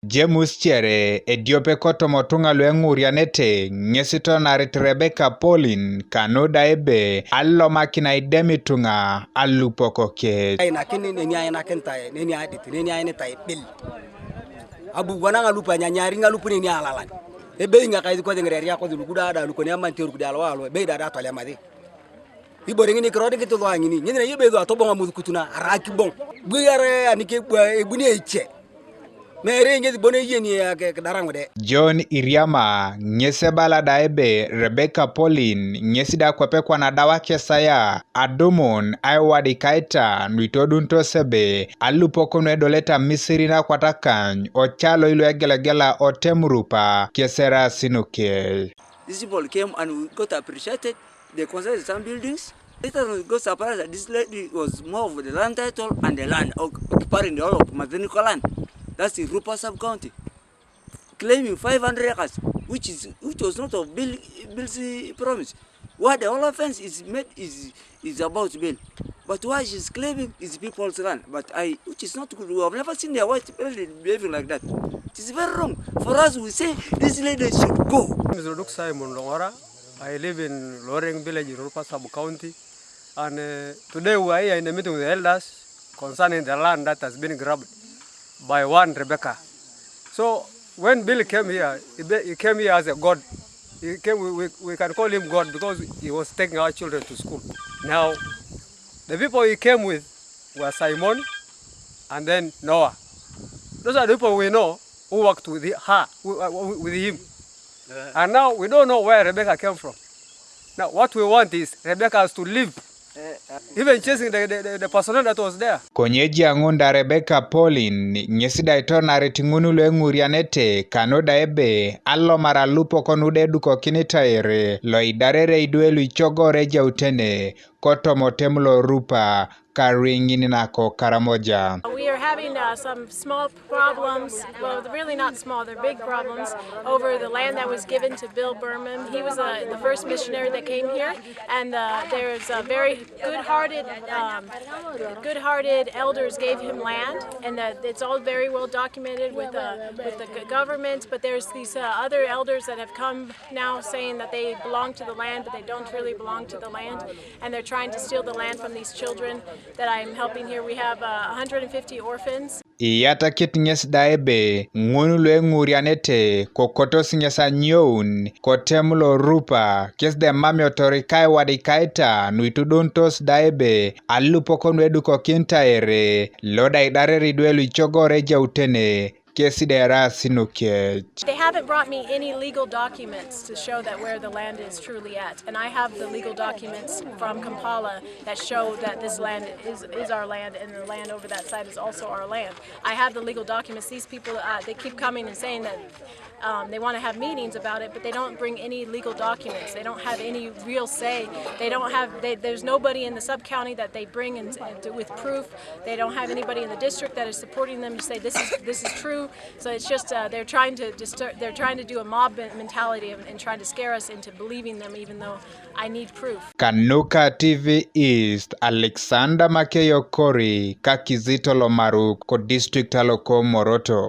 James Chere ediope koto motunga luengurianete ngesito narit Rebecca Pauline kanu aideme allo makina aideme tunga Alupok ke ina kini neni ayina kentaye neni aditi neni ayina tay bil abu wana ngalupa nyanyari ngalupu neni alalan ebe nga kaydi ko ngere ya ko dulu guda da lu ko ne amanteru guda alwalo be da to lemade ibore ngini krodi gitu lo ngini nyene yebe do to bonga mudukutuna araki bon bu yare anike ebuni eche mere ngezi bone yeni ya darango de John Iriama nyese bala daebe Rebecca Pauline nyesida kwepekwa na dawa kesaya adomon aiwadi kaita nwitodunto sebe Alupok nwedoleta misiri na kwatakan ochalo ilo egelegela otemurupa kesera sinuke. These people came and we got appreciated. They constructed some buildings. Later we got surprised that this lady was more of the land title and the land occupying the whole of Madenico land. That's the Rupa sub-county, claiming 500 acres, which was not of Bill's promise. What the whole offense is made is about Bill, but why she's claiming is people's land, which is not good. We have never seen their white people behaving like that. It is very wrong. For us, we say this lady should go. I live in Loreng village in Rupa sub-county, and today we are here in the meeting with the elders concerning the land that has been grabbed by one Rebecca. So when Bill came here, he came here as a god. He came, we can call him God because he was taking our children to school. Now, the people he came with were Simon and then Noah. Those are the people we know who worked with him. And now we don't know where Rebecca came from. Now what we want is Rebecca has to live. Even chasing the personnel that was there. Konyeji angunda Rebecca Pauline nyesida itona retingunu luengurianete kanu aideme allo mara Alupok nude duko kinitaire lo idarere iduelu ichogore jautene koto motemlo rupa karingini nako karamoja. We are having some small problems, well really not small, they're big problems, over the land that was given to Bill Berman. He was the first missionary that came here, and there's a very good-hearted elders gave him land, and it's all very well documented with the government, but there's these other elders that have come now saying that they belong to the land, but they don't really belong to the land, and they're trying to steal the land from these children that I'm helping here. We have 150 orphans. Iyata kit nyes aideme ngunu luengurianete kokoto sinyesa nyoun kotemlo rupa kes de mami otorikai wadikaita nuituduntos aideme Alupok nweduko kintaire loda idare ridwelu ichogore jautene. They haven't brought me any legal documents to show that where the land is truly at, and I have the legal documents from Kampala that show that this land is our land, and the land over that side is also our land. I have the legal documents. These people, they keep coming and saying that they want to have meetings about it, but they don't bring any legal documents. They don't have any real say. They don't have. There's nobody in the sub-county that they bring with proof. They don't have anybody in the district that is supporting them to say this is true. So it's just they're trying to do a mob mentality and trying to scare us into believing them, even though I need proof. Kanuka TV East Alexander Makeyo Kori kakizito lomaru ko district aloko Moroto.